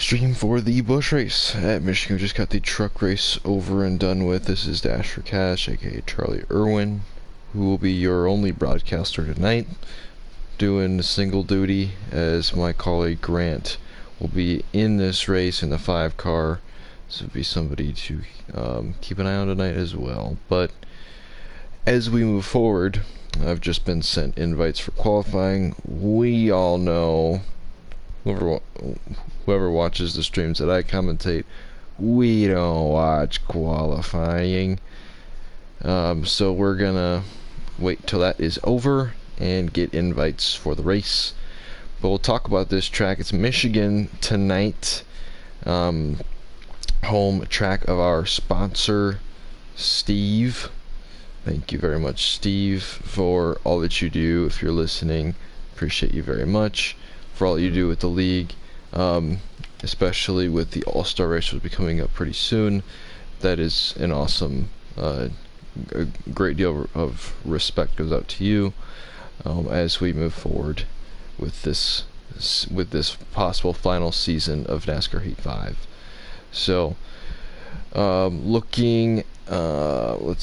stream for the Busch race at Michigan. We just got the truck race over and done with. This is Dash for Cash, aka Charlie Irwin, who will be your only broadcaster tonight, doing single duty, as my colleague Grant will be in this race in the 5 car. This would be somebody to keep an eye on tonight as well. But as we move forward, I've just been sent invites for qualifying. We all know, whoever watches the streams that I commentate, we don't watch qualifying. So we're gonna wait till that is over and get invites for the race. But we'll talk about this track. It's Michigan tonight, home track of our sponsor, Steve. Thank you very much, Steve, for all that you do. If you're listening, appreciate you very much for all you do with the league, especially with the All-Star race, which will be coming up pretty soon. That is an awesome, a great deal of respect goes out to you as we move forward with this possible final season of NASCAR Heat 5. So, let's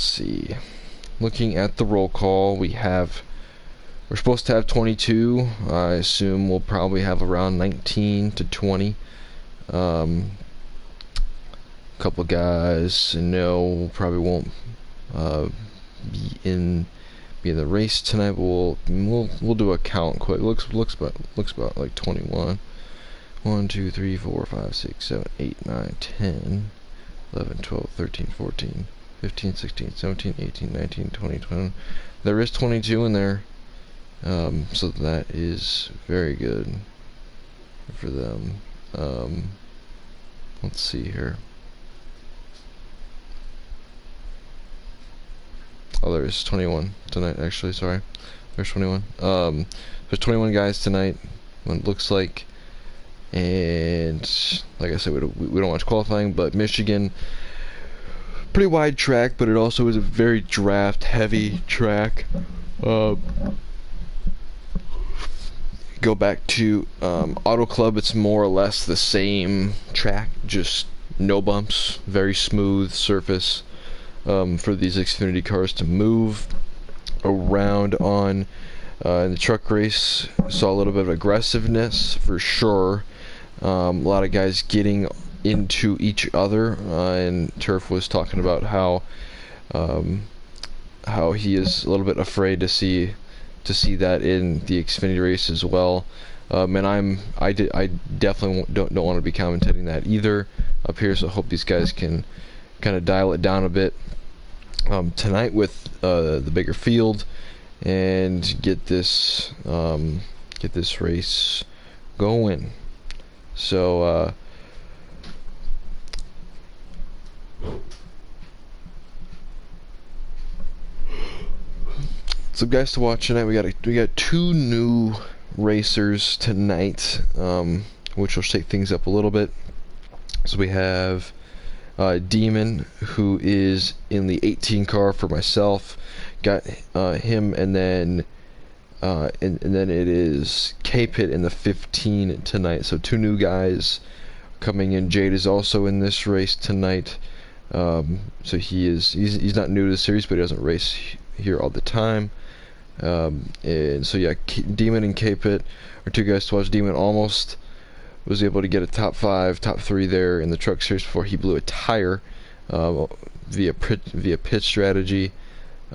see. Looking at the roll call, we're supposed to have 22. I assume we'll probably have around 19 to 20. Couple guys, no, probably won't be in the race tonight. But we'll do a count quick. Looks about like 21. 1, 2, 3, 4, 5, 6, 7, 8, 9, 10, 11, 12, 13, 14, 15, 16, 17, 18, 19, 20, 21. There is 22 in there. So that is very good for them. Let's see here. Oh, there is 21 tonight, actually, sorry. There's 21. There's 21 guys tonight, what it looks like. And like I said, we don't watch qualifying, but Michigan, pretty wide track, but it also is a very draft heavy track. Go back to Auto Club, it's more or less the same track, just no bumps, very smooth surface for these Xfinity cars to move around on. In the truck race, saw a little bit of aggressiveness for sure. A lot of guys getting into each other, and Turf was talking about how he is a little bit afraid to see that in the Xfinity race as well. And I definitely don't want to be commentating that either up here, so I hope these guys can kind of dial it down a bit tonight with the bigger field and get this race going. So some guys to watch tonight. We got 2 new racers tonight, which will shake things up a little bit. So we have Demon, who is in the 18 car for myself. Got him, and then it is K-Pit in the 15 tonight. So 2 new guys coming in. Jade is also in this race tonight. So he's not new to the series, but he doesn't race here all the time. And so yeah, Demon and K-Pit are 2 guys to watch. Demon almost was able to get a top 5, top 3 there in the truck series before he blew a tire via pit strategy.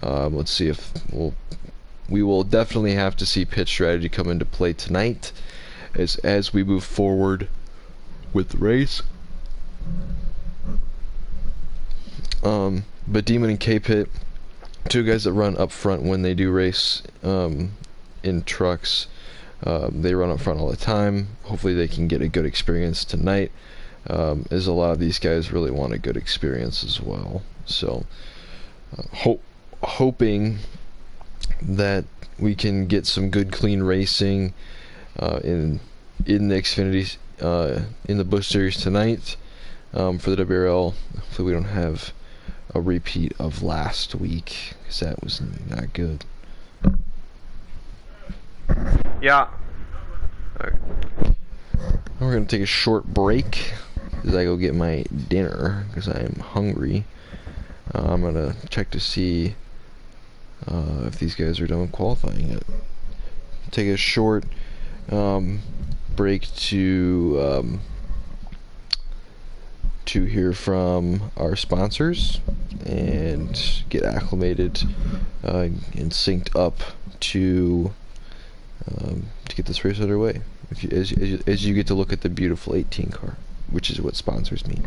Let's see if we will definitely have to see pit strategy come into play tonight as we move forward with the race. But Demon and K-Pit, 2 guys that run up front when they do race in trucks. They run up front all the time. Hopefully they can get a good experience tonight, as a lot of these guys really want a good experience as well. So hoping that we can get some good clean racing in the Xfinity in the Busch series tonight for the WRL. Hopefully we don't have a repeat of last week, because that was not good. Yeah. Okay. We're gonna take a short break as I go get my dinner because I am hungry. I'm gonna check to see if these guys are done qualifying yet. Take a short break to hear from our sponsors and get acclimated and synced up to get this race underway. As you get to look at the beautiful 18 car, which is what sponsors mean.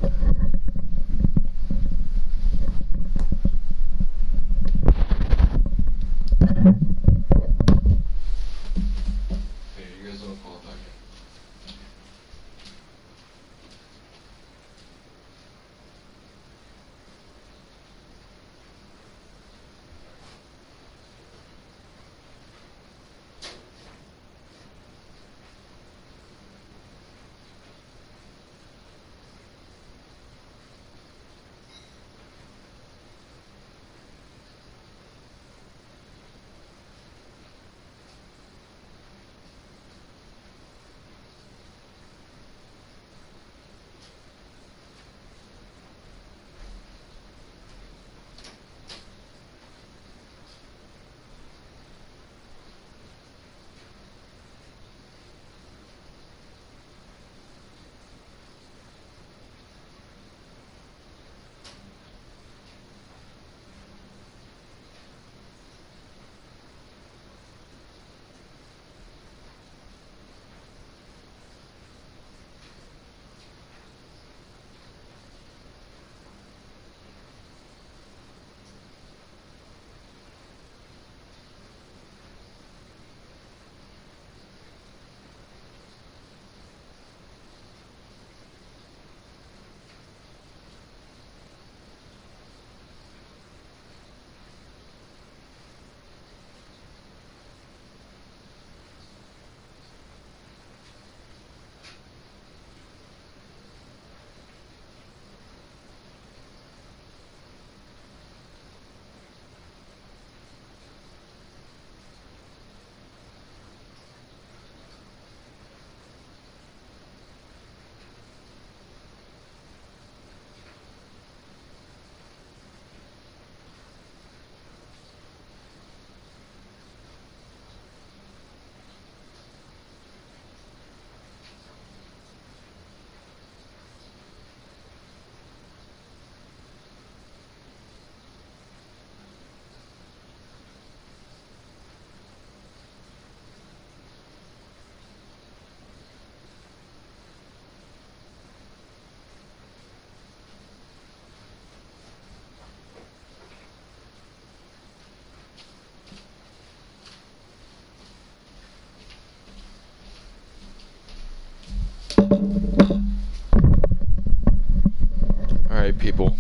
Alright people,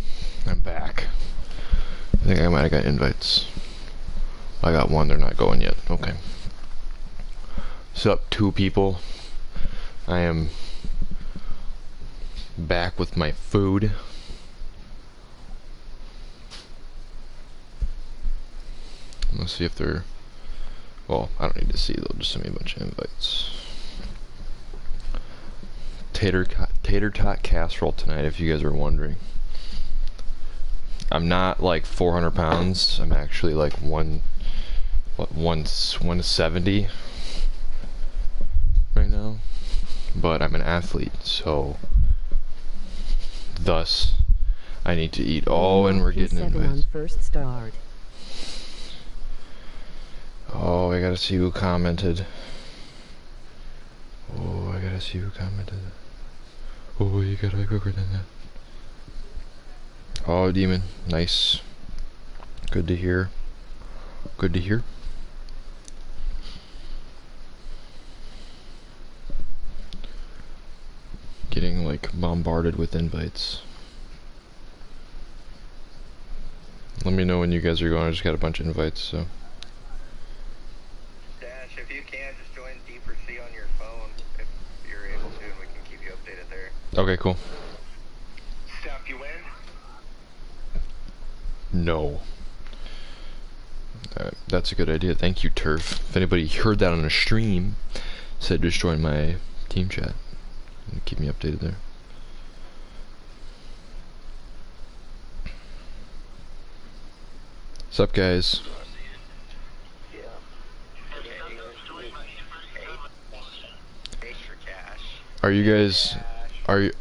I'm back. I think I might have got invites. I got one, they're not going yet. Okay. What's up, two people? I am back with my food. Let's see if they're... Well, I don't need to see, they'll just send me a bunch of invites. Tater tot casserole tonight, if you guys are wondering. I'm not like 400 pounds. I'm actually like 170 right now. But I'm an athlete, so thus I need to eat. Oh, and we're getting invites. First start. Oh, I gotta see who commented. Oh, I gotta see who commented. Oh, you gotta be quicker than that. Oh, Demon, nice. Good to hear. Good to hear. Getting like bombarded with invites. Let me know when you guys are going. I just got a bunch of invites, so. Dash, if you can, just join D for C on your phone if you're able to, and we can keep you updated there. Okay, cool. Steph, you win? No. That's a good idea. Thank you, Turf. If anybody heard that on a stream, said just join my team chat. Keep me updated there. What's up, guys? Are you guys are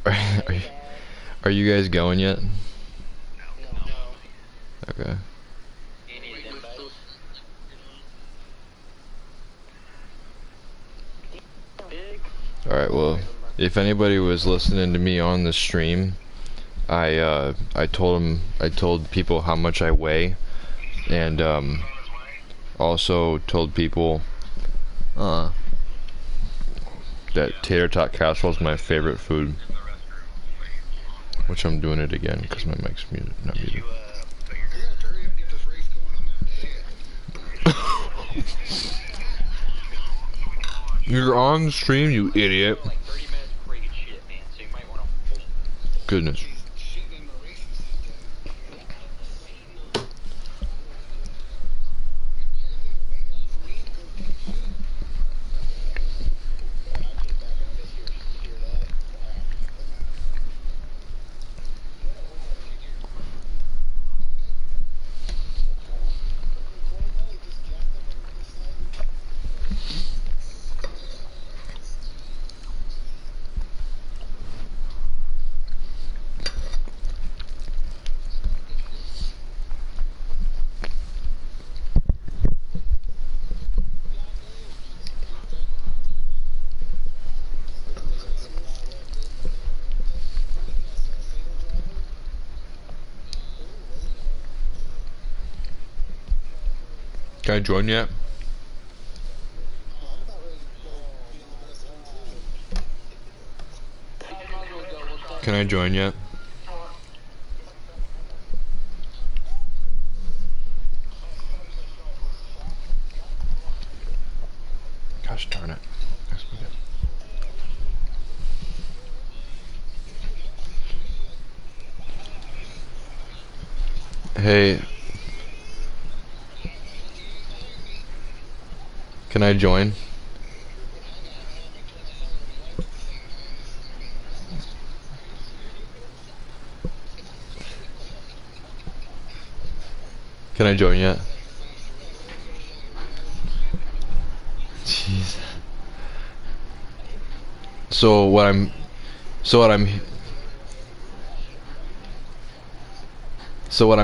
you guys going yet? Okay. Alright, well, if anybody was listening to me on the stream, I told people how much I weigh, and also told people that tater tot casserole is my favorite food, which I'm doing it again because my mic's muted, not muted. You're on stream, you idiot. Goodness. Can I join yet? Can I join yet? Gosh darn it. Hey. Can I join? Can I join yet? Jeez. So what I'm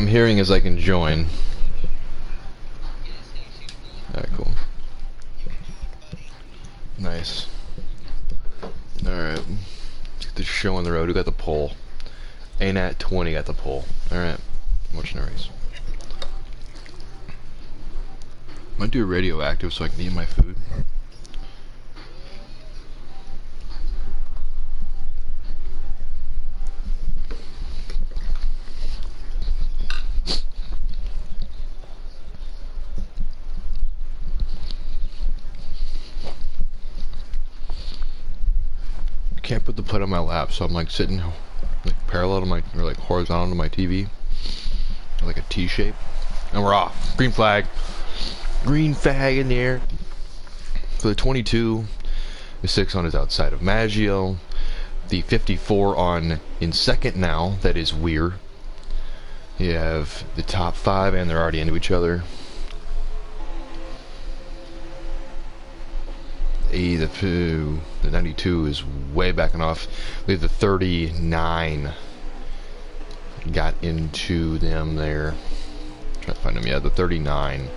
hearing is I can join. Alright, cool. Nice. Alright. Let's get this show on the road. We got the pole. Ain't at 20 got the pole. Alright. Watching the race. Might do a radioactive so I can eat my food. Can't put the plate on my lap, so I'm like sitting like parallel to my, or like horizontal to my TV, like a T shape, and we're off. Green flag, green flag in the air for the 22. The 6 on is outside of Maggio. The 54 on in second now. That is weird. You have the top 5, and they're already into each other. The 92 is way backing off. We have the 39 got into them there. Try to find them. Yeah, the 39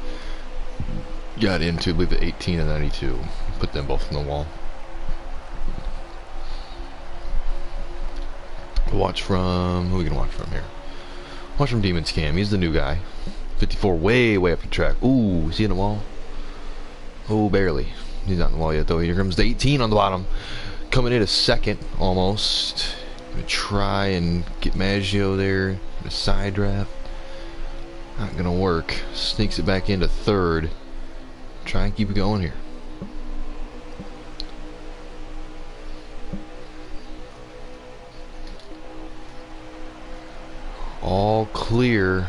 got into, I believe, the 18 and 92. Put them both on the wall. Watch from, who are we gonna watch from here? Watch from Demon's Cam. He's the new guy. 54 way up the track. Ooh, is he in the wall? Oh, barely. He's not in the wall yet, though. Here comes the 18 on the bottom. Coming in a second, almost. Gonna try and get Maggio there. A side draft. Not gonna work. Sneaks it back into third. Try and keep it going here. All clear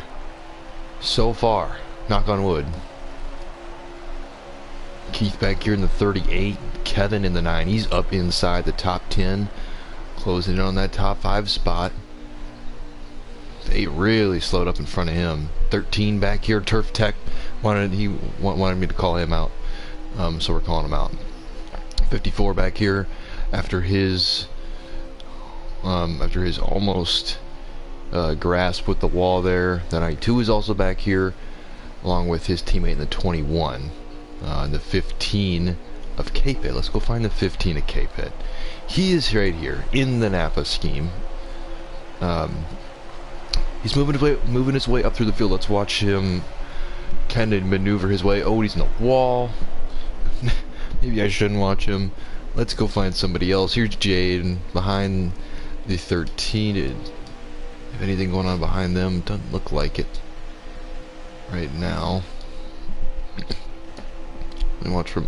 so far. Knock on wood. Keith back here in the 38. Kevin in the 9. He's up inside the top 10. closing in on that top 5 spot. 8 really slowed up in front of him. 13 back here. Turf Tech wanted me to call him out, so we're calling him out. 54 back here after his almost grasp with the wall there. The 92 is also back here, along with his teammate in the 21. The 15 of K-Pit. Let's go find the 15 of K-Pit. He is right here in the Napa scheme. He's moving his way up through the field. Let's watch him kind of maneuver his way. Oh, he's in the wall. Maybe I shouldn't watch him. Let's go find somebody else. Here's Jade behind the 13. If anything going on behind them, doesn't look like it right now. And watch from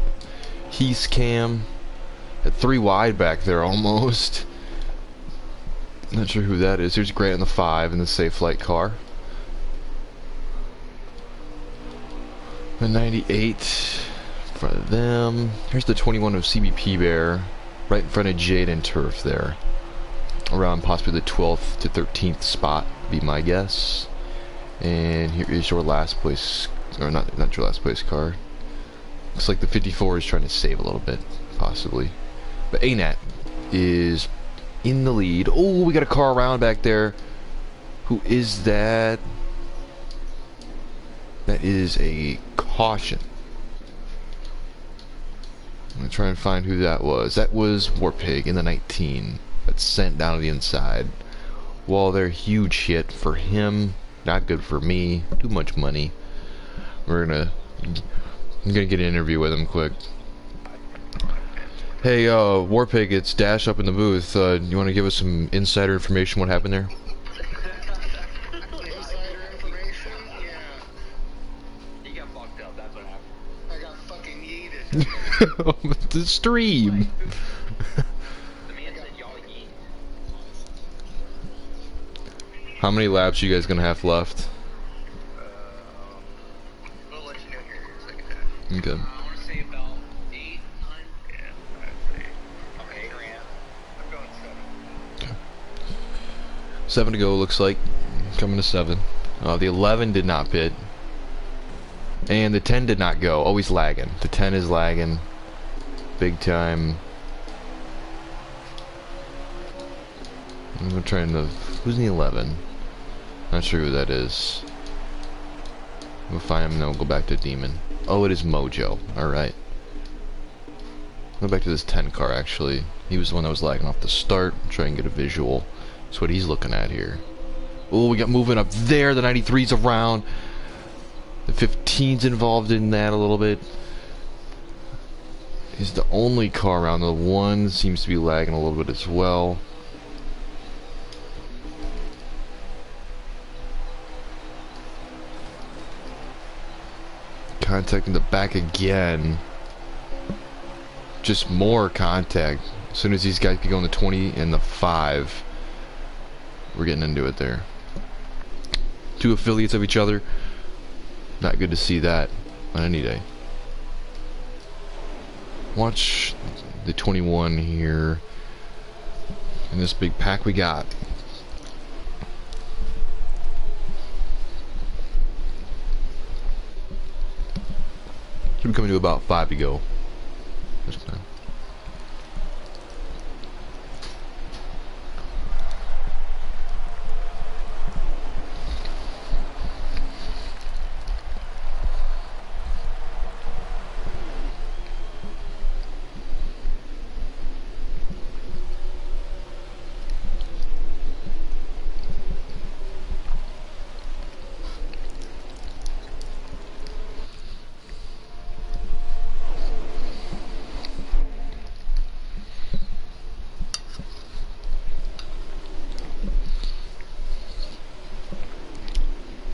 Heath's cam at 3 wide back there almost. Not sure who that is. Here's Grant in the 5 in the safe flight car. The 98 in front of them. Here's the 21 of CBP Bear right in front of Jade and Turf there. Around possibly the 12th to 13th spot, be my guess. And here is your last place, or not your last place car. Looks like the 54 is trying to save a little bit, possibly. But ANAT is in the lead. Oh, we got a car around back there. Who is that? That is a caution. I'm gonna try and find who that was. That was Warpig in the 19. That's sent down to the inside. Well, they're huge hit for him. Not good for me. Too much money. I'm gonna get an interview with him quick. Hey, Warpig, it's Dash up in the booth. You want to give us some insider information? What happened there? Insider information? Yeah. He got fucked up, that's what happened. I got fucking yeeted. The stream. The man said y'all yeet. How many laps you guys gonna have left? We'll let you know here in a second half. Okay. I want to say about 8, 9. Yeah, I'd say. Okay, I'm going 7. 7 to go, looks like. Coming to 7. The 11 did not pit. And the 10 did not go. Oh, he's lagging. The 10 is lagging. Big time. I'm trying to... Who's in the 11? Not sure who that is. We'll find him and then we'll go back to Demon. Oh, it is Mojo. Alright. Go back to this 10 car, actually. He was the one that was lagging off the start. Try and get a visual. That's what he's looking at here. Oh, we got moving up there. The 93's around. The 15's involved in that a little bit. He's the only car around. The 1 seems to be lagging a little bit as well. Contact in the back again. Just more contact. As soon as these guys can go in the 20 and the 5, we're getting into it there. 2 affiliates of each other. Not good to see that on any day. Watch the 21 here in this big pack we got. Should be coming to about 5 to go. This time.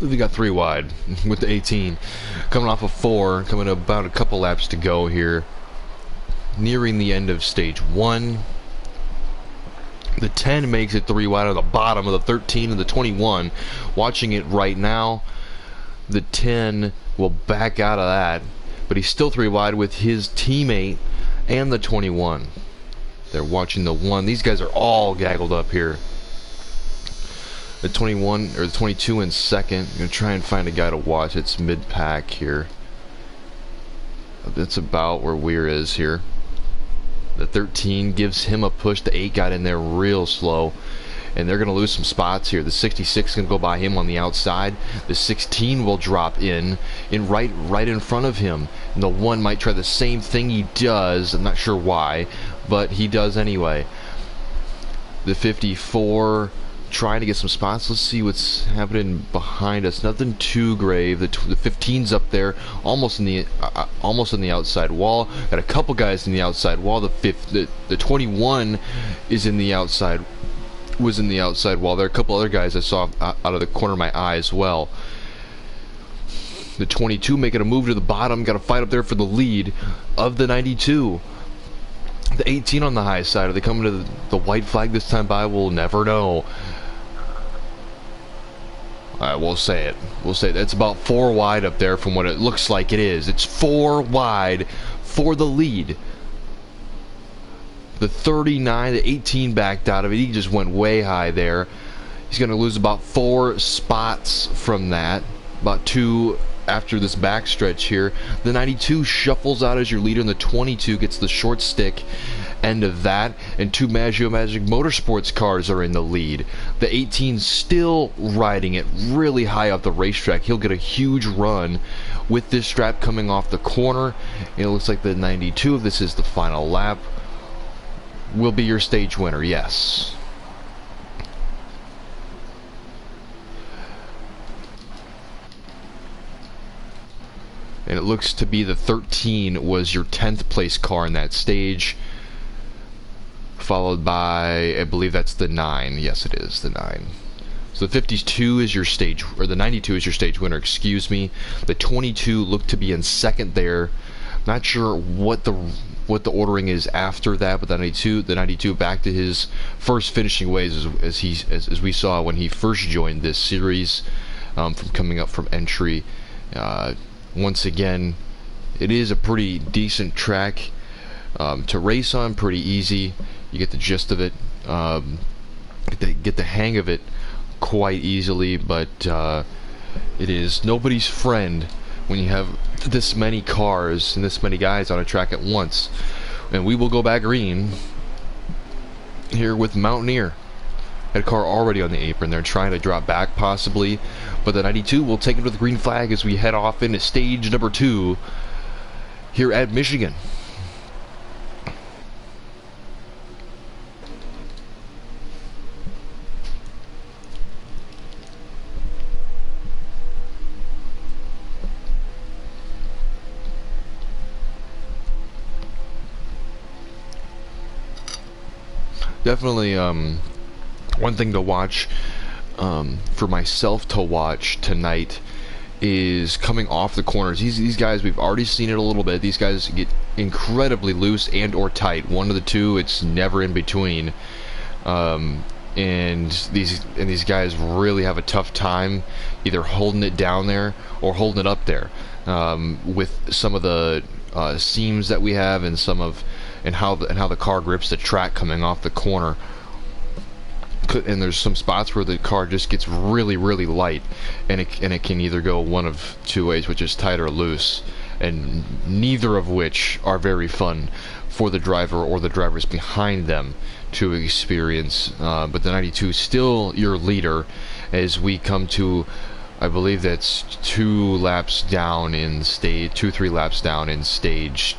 We got 3 wide with the 18 coming off of 4, coming about a couple laps to go here, nearing the end of stage 1. The 10 makes it 3 wide on the bottom of the 13 and the 21. Watching it right now, the 10 will back out of that, but he's still 3 wide with his teammate and the 21. They're watching the 1. These guys are all gaggled up here. The 21 or the 22 in second. I'm gonna try and find a guy to watch. It's mid-pack here. That's about where Weir is here. The 13 gives him a push. The 8 got in there real slow, and they're gonna lose some spots here. The 66 can go by him on the outside. The 16 will drop in right in front of him. And the 1 might try the same thing he does. I'm not sure why, but he does anyway. The 54 trying to get some spots. Let's see what's happening behind us. Nothing too grave. The 15's up there, almost in the outside wall. Got a couple guys in the outside wall. The 21 is in the outside. Was in the outside wall. There are a couple other guys I saw out of the corner of my eye as well. The 22 making a move to the bottom. Got to fight up there for the lead of the 92. The 18 on the high side. Are they coming to the white flag this time by? We'll never know. Alright, we'll say it. We'll say it. It's about 4 wide up there from what it looks like it is. It's 4 wide for the lead. The 39, the 18 backed out of it. He just went way high there. He's going to lose about 4 spots from that. About 2 after this backstretch here. The 92 shuffles out as your leader, and the 22 gets the short stick end of that, and 2 Maggio Magic Motorsports cars are in the lead. The 18 still riding it really high up the racetrack. He'll get a huge run with this strap coming off the corner, and it looks like the 92, if this is the final lap, will be your stage winner. Yes. And it looks to be the 13 was your 10th place car in that stage, followed by, I believe that's the 9. Yes, it is the 9. So the 52 is your stage, or the 92 is your stage winner, excuse me. The 22 looked to be in second there. Not sure what the ordering is after that, but the 92 back to his first finishing ways as we saw when he first joined this series, from coming up from entry. Once again, it is a pretty decent track to race on, pretty easy. You get the gist of it, get the hang of it quite easily, but it is nobody's friend when you have this many cars and this many guys on a track at once. And we will go back green here with Mountaineer. Had a car already on the apron. They're trying to drop back possibly, but the 92 will take it with the green flag as we head off into stage number 2 here at Michigan. Definitely one thing to watch, for myself to watch tonight, is coming off the corners. These guys, we've already seen it a little bit. These guys get incredibly loose and or tight. One of the two, it's never in between. And these guys really have a tough time either holding it down there or holding it up there, with some of the seams that we have and how the car grips the track coming off the corner. And there's some spots where the car just gets really light, and it can either go one of 2 ways, which is tight or loose, and neither of which are very fun for the driver or the drivers behind them to experience. But the 92 is still your leader as we come to, I believe that's 3 laps down in stage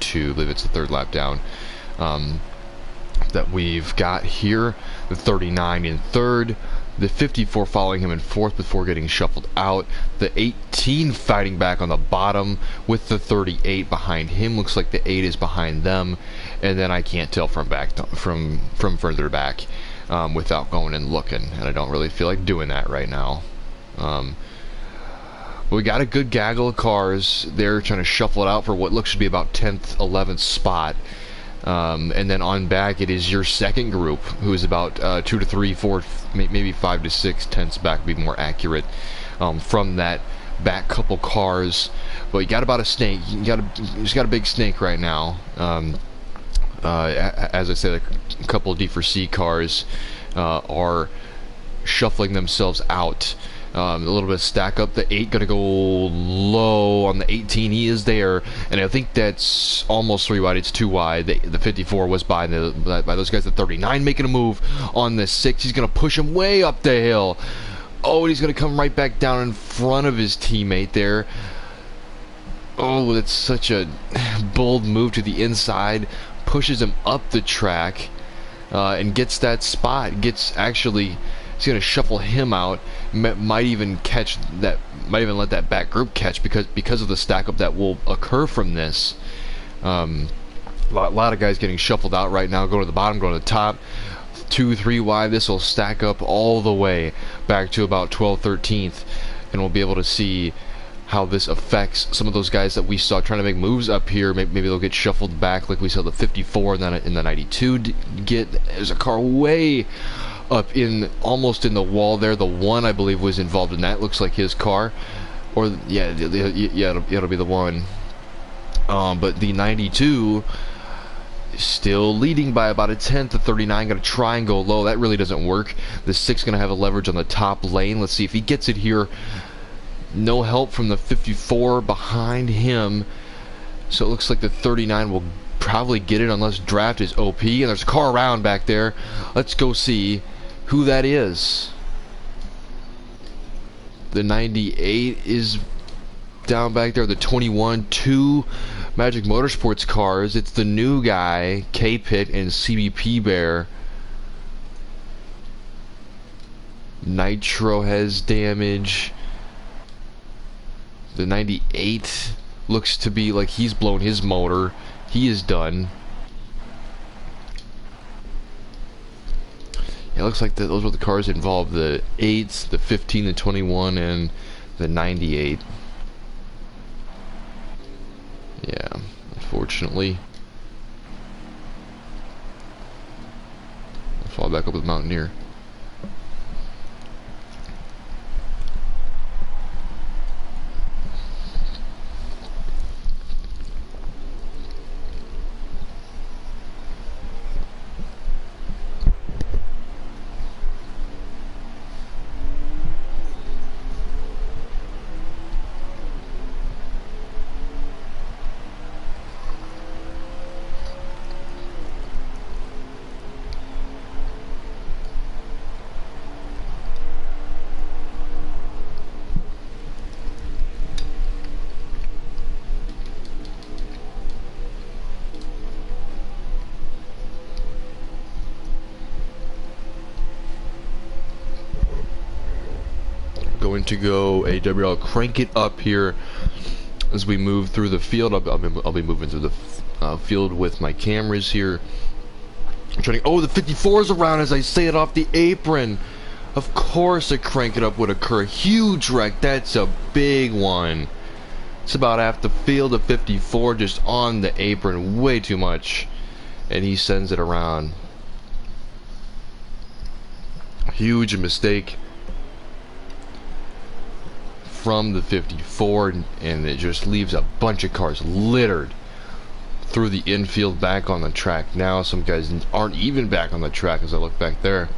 2. I believe it's the 3rd lap down that we've got here. The 39 in 3rd, the 54 following him in 4th before getting shuffled out. The 18 fighting back on the bottom with the 38 behind him. Looks like the 8 is behind them, and then I can't tell from further back without going and looking, and I don't really feel like doing that right now. We got a good gaggle of cars. They're trying to shuffle it out for what looks to be about 10th, 11th spot. And then on back, it is your second group, who is about 2 to 3, 4, maybe 5 to 6 tenths back, to be more accurate, from that back couple cars. But you got about a snake. You just got a big snake right now. as I said, a couple of D4C cars are shuffling themselves out. A little bit of stack up. The 8 gonna go low on the 18. He is there, and I think that's almost 3 wide. It's 2 wide. The 54 was by those guys. The 39 making a move on the 6. He's gonna push him way up the hill. Oh, and he's gonna come right back down in front of his teammate there. Oh, that's such a bold move to the inside. Pushes him up the track and gets that spot. He's gonna shuffle him out. Might even catch that. Might even let that back group catch because of the stack up that will occur from this. A lot of guys getting shuffled out right now. Go to the bottom, go to the top. 2, 3 wide. This will stack up all the way back to about 12th, 13th, and we'll be able to see how this affects some of those guys that we saw trying to make moves up here. Maybe they'll get shuffled back, like we saw the 54 and then in the 92 there's a car way up in almost in the wall there. The 1 I believe was involved in that. Looks like his car, or yeah, it'll be the 1. But the 92 is still leading by about a tenth. The 39 gonna try and go low. That really doesn't work. The 6 gonna have a leverage on the top lane. Let's see if he gets it here. No help from the 54 behind him, so it looks like the 39 will probably get it unless draft is OP. And there's a car around back there. Let's go see who that is. The 98 is down back there. The 21, 2 Magic Motorsports cars. It's the new guy, K-Pit and CBP Bear. Nitro has damage. The 98 looks to be like he's blown his motor. He is done. Yeah, it looks like those were the cars involved. The 8s, the 15, the 21, and the 98. Yeah, unfortunately. I'll fall back up with Mountaineer. Going to go a WRL crank it up here as we move through the field. I'll be moving through the field with my cameras here. I'm trying to, oh, the 54 is around as I say it off the apron. Of course a crank it up would occur. Huge wreck. That's a big one. It's about half the field of 54 just on the apron. Way too much. And he sends it around. Huge mistake from the 54, and it just leaves a bunch of cars littered through the infield back on the track. Now some guys aren't even back on the track as I look back there.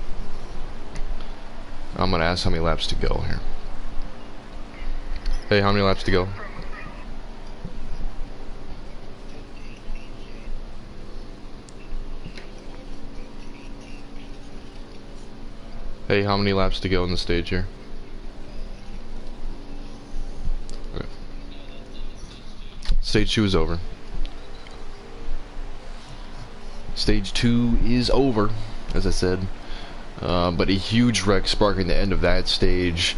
I'm gonna ask how many laps to go here. Hey, how many laps to go? Hey, how many laps to go on the stage here? Okay. Stage 2 is over. Stage 2 is over, as I said. But a huge wreck sparking the end of that stage.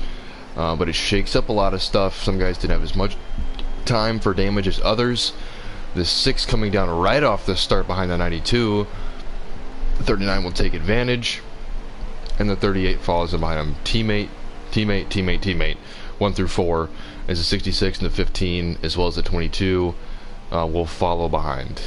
But it shakes up a lot of stuff. Some guys didn't have as much time for damage as others. The 6 coming down right off the start behind the 92. The 39 will take advantage. And the 38 follows in behind him. Teammate, teammate, teammate, teammate. 1 through 4. As the 66 and the 15, as well as the 22, will follow behind.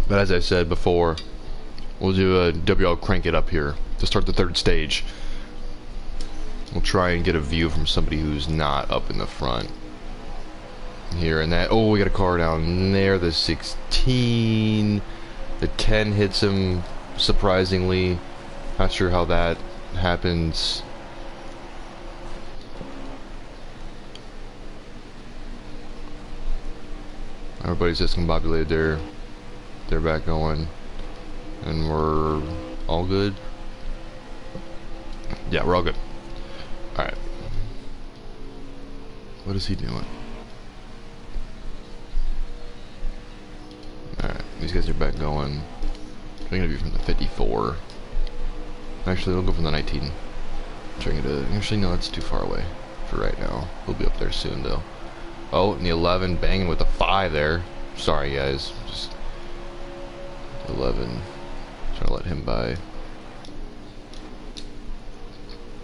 But as I said before, we'll do a WRL crank it up here to start the third stage. We'll try and get a view from somebody who's not up in the front. Here and that. Oh, we got a car down there. The 16. The 10 hits him, surprisingly. Not sure how that happens. Everybody's discombobulated there. They're back going. And we're all good. Yeah, we're all good. Alright. What is he doing? Alright, these guys are back going. They're gonna be from the 54. Actually, they'll go from the 19. Trying to. Actually, no, that's too far away for right now. We'll be up there soon, though. Oh, and the 11 banging with the 5 there. Sorry, guys. Just 11. Trying to let him by.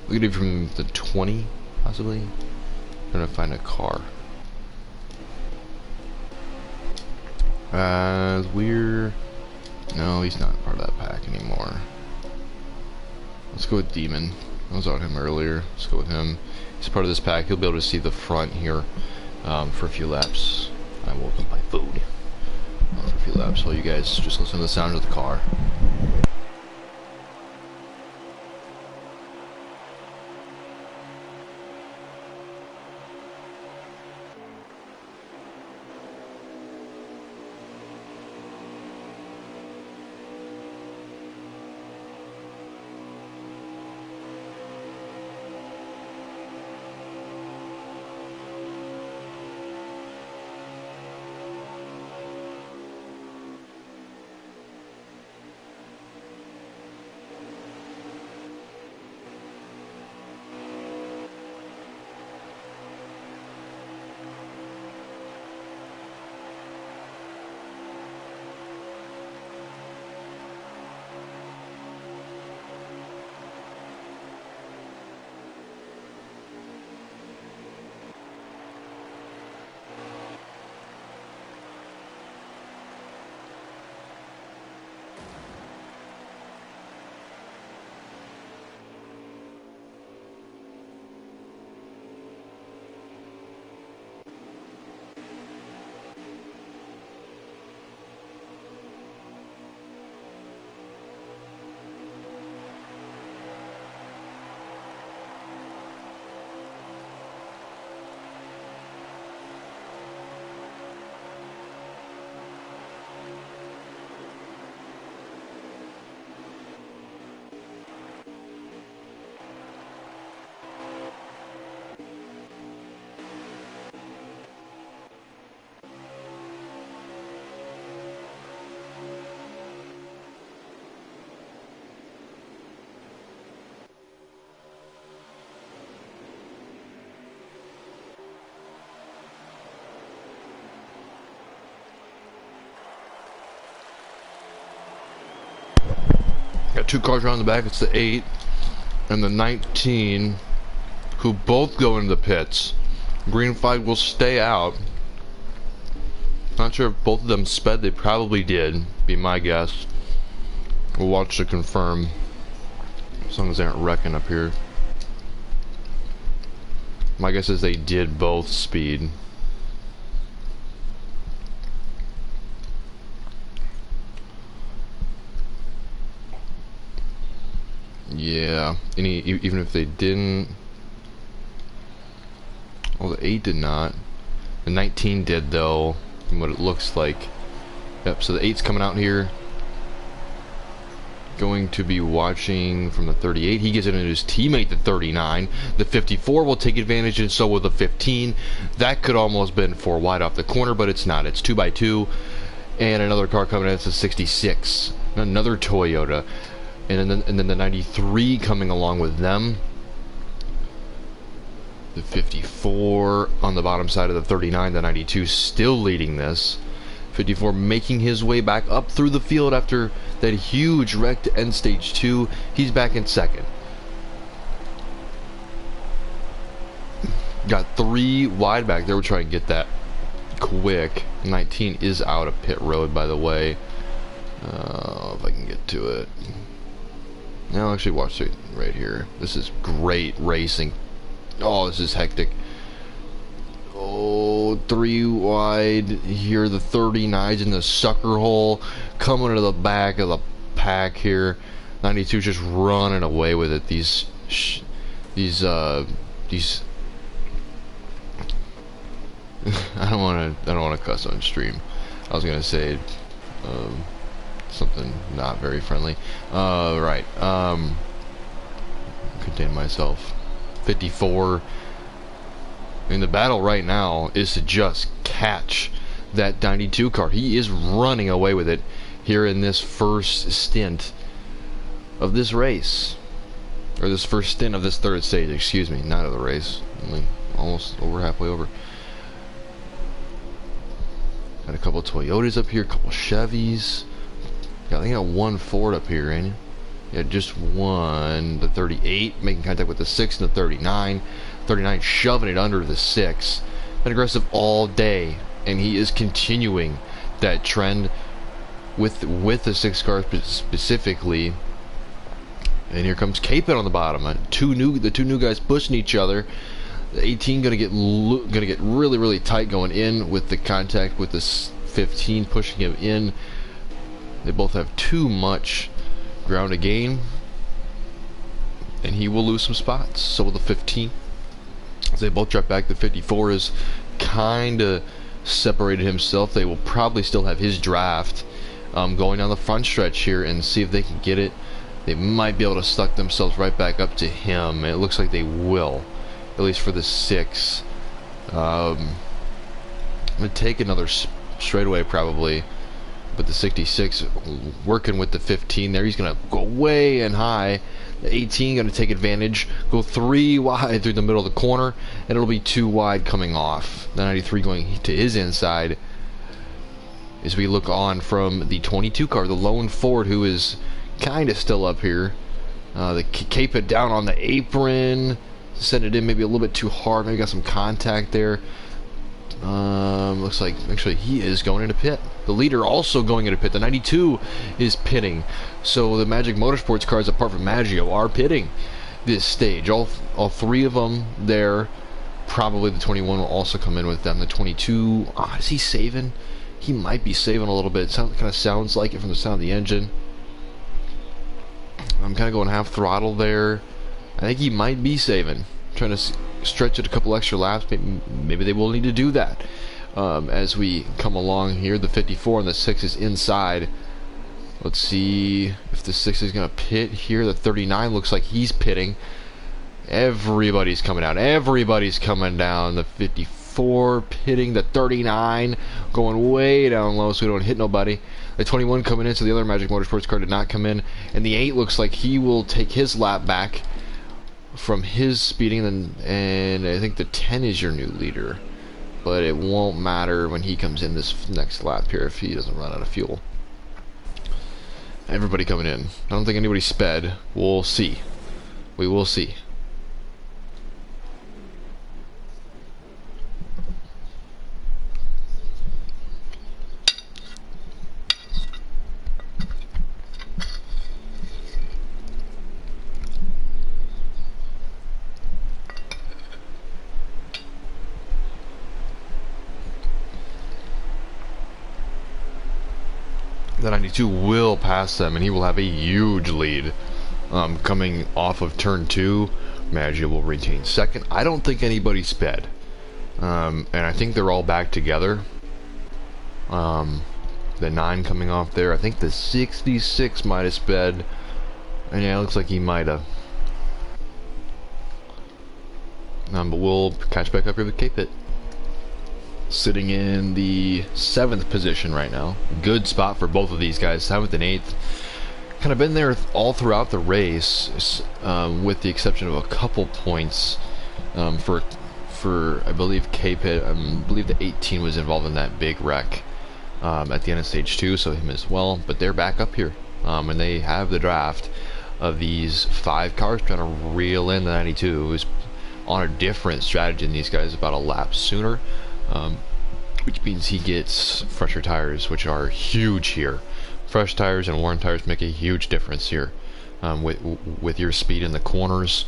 We could do from the 20, possibly. Trying to find a car. We're... No, he's not part of that pack anymore. Let's go with Demon. I was on him earlier. Let's go with him. He's part of this pack. He'll be able to see the front here for a few laps. I will eat my food for a few laps while you guys just listen to the sound of the car. Got 2 cars around the back. It's the 8 and the 19, who both go into the pits. Green flag will stay out. Not sure if both of them sped. They probably did, be my guess. We'll watch to confirm, as long as they aren't wrecking up here. My guess is they did both speed. Yeah, even if they didn't. Well, the 8 did not. The 19 did, though, from what it looks like. Yep, so the 8's coming out here. Going to be watching from the 38. He gets it into his teammate, the 39. The 54 will take advantage, and so will the 15. That could almost been 4 wide off the corner, but it's not. It's 2x2. And another car coming in. It's a 66. Another Toyota. And then the 93 coming along with them. The 54 on the bottom side of the 39. The 92 still leading this. 54 making his way back up through the field after that huge wreck to end stage 2. He's back in second. Got 3 wide back there. We're trying to get that quick. 19 is out of pit road, by the way. If I can get to it. Now actually watch it right here. This is great racing. Oh, this is hectic. Oh, 3 wide here. The 39's in the sucker hole, coming to the back of the pack here. 92 just running away with it. These I don't want to cuss on stream. I was gonna say something not very friendly. Right. Contain myself. 54. I mean, the battle right now is to just catch that 92 car. He is running away with it here in this first stint of this race. Or this first stint of this third stage, excuse me, not of the race. Only almost over halfway over. Got a couple Toyotas up here, a couple Chevys. I think I got one Ford up here, ain't it? Yeah, just one. The 38 making contact with the 6 and the 39. 39 shoving it under the 6. Been aggressive all day, and he is continuing that trend with the 6 car specifically. And here comes Capit on the bottom. The two new guys pushing each other. The 18 gonna get really tight going in with the contact with the 15 pushing him in. They both have too much ground to gain, and he will lose some spots. So will the 15. As they both drop back, the 54 is kind of separated himself. They will probably still have his draft going down the front stretch here and see if they can get it. They might be able to suck themselves right back up to him. It looks like they will, at least for the 6. I'm going to take another straightaway probably, but the 66 working with the 15 there. He's going to go way and high. The 18 going to take advantage, go 3 wide through the middle of the corner, and it'll be 2 wide coming off. The 93 going to his inside as we look on from the 22 car, the lone Ford, who is kind of still up here. The Capit down on the apron, sent it in maybe a little bit too hard, maybe got some contact there. Looks like actually he is going into pit. The leader also going into pit. The 92 is pitting. So the Magic Motorsports cars, apart from Maggio, are pitting this stage. All 3 of them there. Probably the 21 will also come in with them. The 22, is he saving? He might be saving a little bit. It kind of sounds like it from the sound of the engine. I'm kind of going half throttle there. I think he might be saving. Trying to stretch it a couple extra laps. Maybe they will need to do that as we come along here. The 54 and the 6 is inside. Let's see if the 6 is going to pit here. The 39 looks like he's pitting. Everybody's coming out. Everybody's coming down. The 54 pitting. The 39 going way down low so we don't hit nobody. The 21 coming in, so the other Magic Motorsports car did not come in. And the 8 looks like he will take his lap back from his speeding, and I think the 10 is your new leader. But it won't matter when he comes in this next lap here if he doesn't run out of fuel. Everybody coming in. I don't think anybody sped. We'll see. We will see. The 92 will pass them, and he will have a huge lead coming off of turn 2. Maggio will retain second. I don't think anybody sped, and I think they're all back together. The 9 coming off there. I think the 66 might have sped, and yeah, it looks like he might have. But we'll catch back up here with Capit. Sitting in the 7th position right now. Good spot for both of these guys, 7th and 8th. Kind of been there all throughout the race, with the exception of a couple points for I believe Capit. I believe the 18 was involved in that big wreck at the end of stage 2, so him as well. But they're back up here, and they have the draft of these 5 cars, trying to reel in the 92, who's on a different strategy than these guys, about a lap sooner. Which means he gets fresher tires, which are huge here. Fresh tires and worn tires make a huge difference here. with your speed in the corners.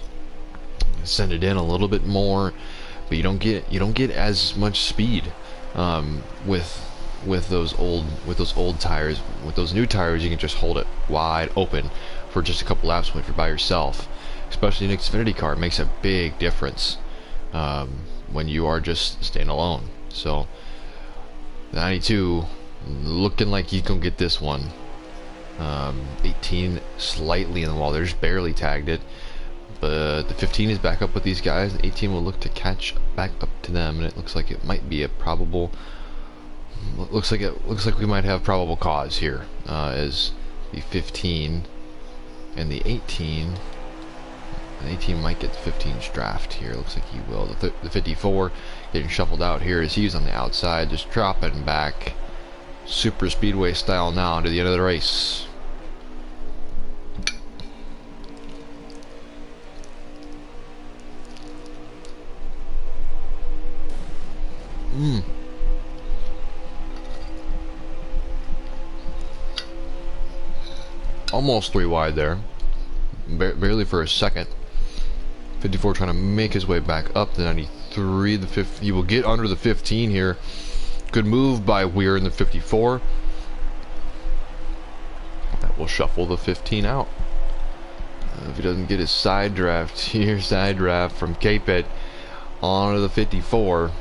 Send it in a little bit more, but you don't get as much speed with those old tires. With those new tires, you can just hold it wide open for just a couple laps when you're by yourself. Especially in an Xfinity car, it makes a big difference when you are just staying alone. So the 92 looking like he's gonna get this one. 18 slightly in the wall. They're just barely tagged it. But the 15 is back up with these guys. The 18 will look to catch back up to them, and it looks like it might be a probable. Looks like we might have probable cause here, as the 15 and the 18. The 18 might get the 15's draft here. Looks like he will. The 54 getting shuffled out here as he's on the outside, just dropping back, super speedway style now to the end of the race. Almost 3 wide there, barely for a second. 54 trying to make his way back up the 93. The 50, he will get under the 15 here. Good move by Weir in the 54. That will shuffle the 15 out. If he doesn't get his side draft here, side draft from Capet onto the 54.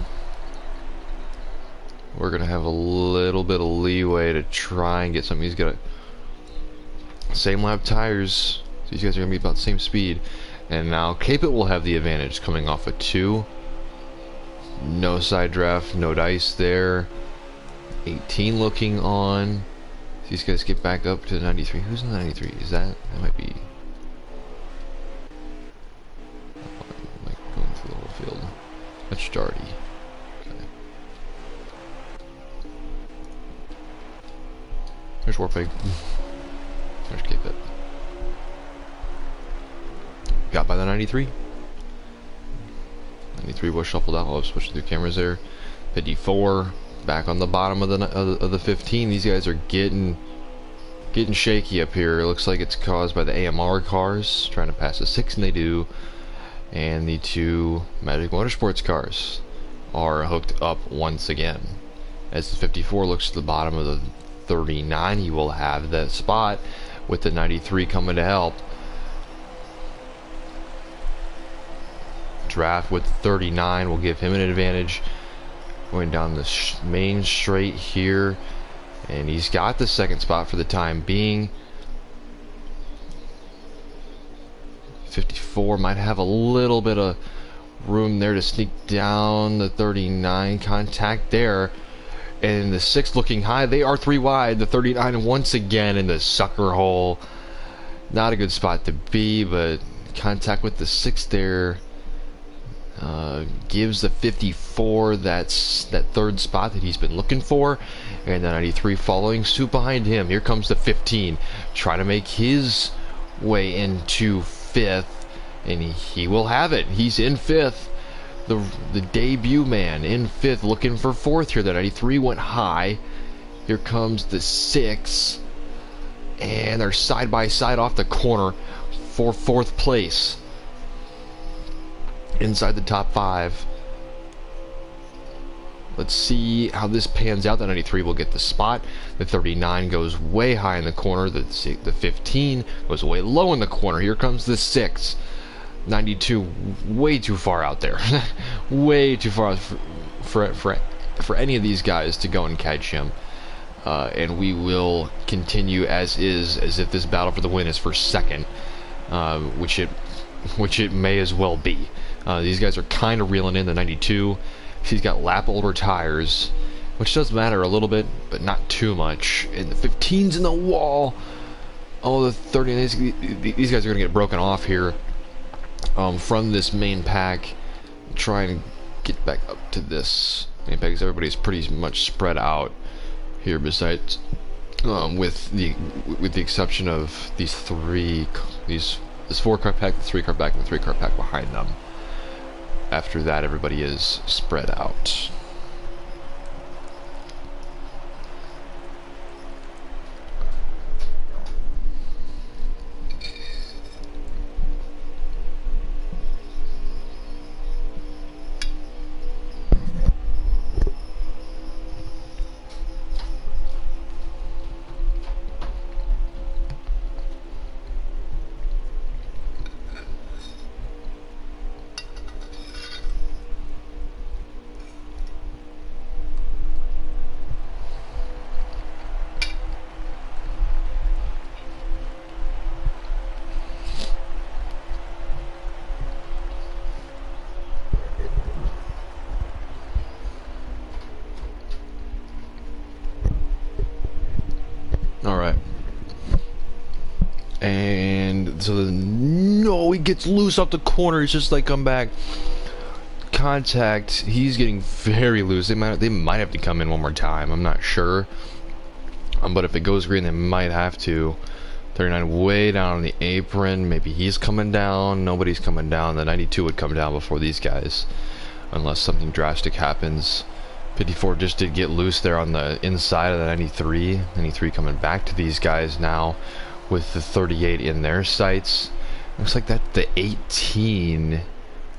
We're gonna have a little bit of leeway to try and get something. He's got same lap tires. So these guys are gonna be about the same speed. And now Capet will have the advantage coming off a 2. No side draft, no dice there. 18 looking on. These guys get back up to the 93. Who's in the 93? Is that might be like going through the whole field. That's Jardy. There's Warpig. There's Capet. Got by the 93. 93 was shuffled out. I'll switch through cameras there. 54 back on the bottom of the 15. These guys are getting shaky up here. It looks like it's caused by the AMR cars trying to pass the 6, and they do. And the 2 Magic Motorsports cars are hooked up once again. As the 54 looks to the bottom of the 39, he will have that spot with the 93 coming to help. Draft with 39 will give him an advantage going down the main straight here, and he's got the second spot for the time being. 54 might have a little bit of room there to sneak down the 39. Contact there, and the 6 looking high. They are 3 wide. The 39 once again in the sucker hole. Not a good spot to be, but contact with the 6 there gives the 54 that third spot that he's been looking for, and the 93 following suit behind him. Here comes the 15 trying to make his way into 5th, and he will have it. He's in 5th. The debut man in 5th, looking for 4th here. The 93 went high. Here comes the 6, and they're side by side off the corner for 4th place. Inside the top 5. Let's see how this pans out. The 93 will get the spot. The 39 goes way high in the corner. The 15 goes way low in the corner. Here comes the 6. 92 way too far out there. Way too far out for any of these guys to go and catch him. And we will continue as if this battle for the win is for 2nd, which it may as well be. These guys are kind of reeling in. The 92. He's got lap older tires, which does matter a little bit, but not too much. And the 15's in the wall. Oh, the 30. These guys are going to get broken off here from this main pack. Try and get back up to this main pack, because everybody's pretty much spread out here. Besides, with the exception of these 3, this 4-car pack, the 3-car pack, and the 3-car pack behind them. After that, everybody is spread out. Alright. And so no, he gets loose off the corner. It's just like come back. Contact. He's getting very loose. They might have to come in one more time. I'm not sure. But if it goes green, they might have to. 39 way down on the apron. Maybe he's coming down. Nobody's coming down. The 92 would come down before these guys, unless something drastic happens. 54 just did get loose there on the inside of the 93. 93 coming back to these guys now with the 38 in their sights. Looks like that the 18